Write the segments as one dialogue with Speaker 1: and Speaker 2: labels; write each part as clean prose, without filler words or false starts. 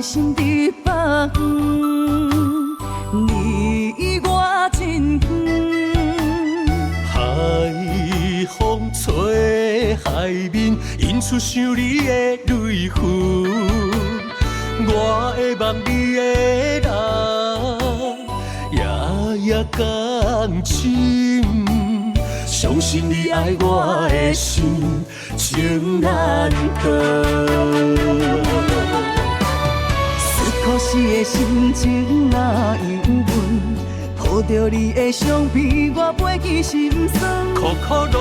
Speaker 1: 心在北方，离我真远。
Speaker 2: 海风吹海面，引出想你的泪痕。我会望你的人，夜夜讲深。相信你爱我的心，情难断。
Speaker 1: 可是的心情若永远，抱着你的相片，我袂记心酸。
Speaker 2: 苦苦路，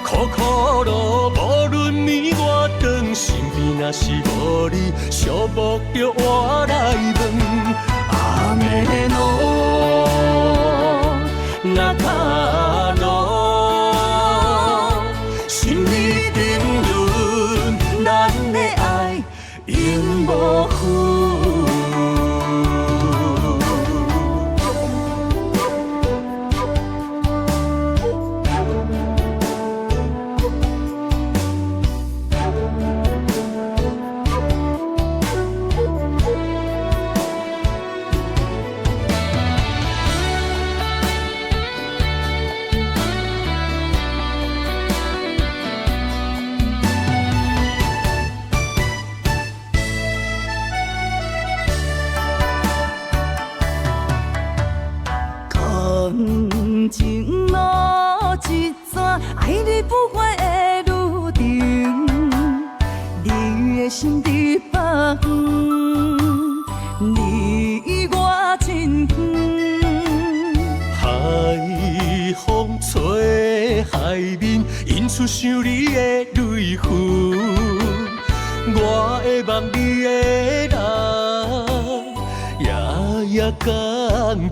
Speaker 2: 苦苦路，无论暝我长，身边若是无你，寂寞着我来问。阿妹路，那卡路，心里沉沦，咱的爱永无分。
Speaker 1: 感情路一转，爱你不悔的路程，你的心在北方，离我真远。
Speaker 2: 海风吹海面，引出想你的泪痕。我会望你的人，夜夜讲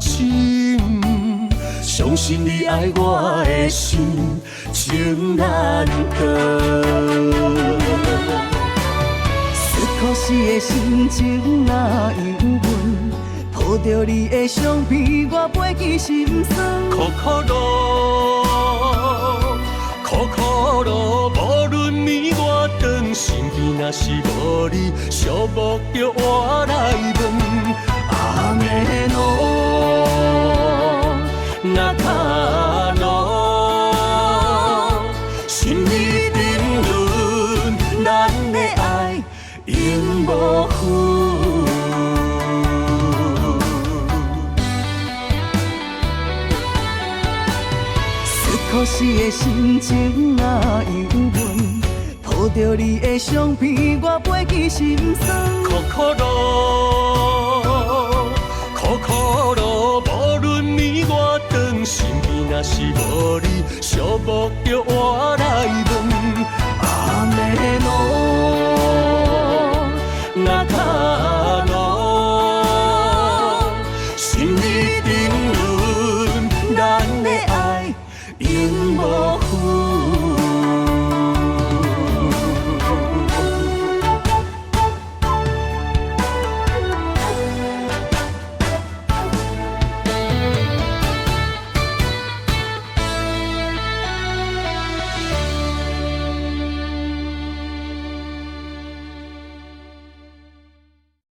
Speaker 2: 深。相信你爱我的心，情难断。
Speaker 1: 可是的心情若永远，抱着你的相片，我袂记心酸。
Speaker 2: 苦苦路，苦苦路，无论暝我长，身边若是无你，寂寞着我来问。阿妹路，那卡路，心里沉沦，咱的爱永无分。
Speaker 1: 可是的心情若永远，抱着你的相片，我袂记心酸。
Speaker 2: 苦苦路，苦苦路，无论暝我长，身边若是无你，寂寞着我来问。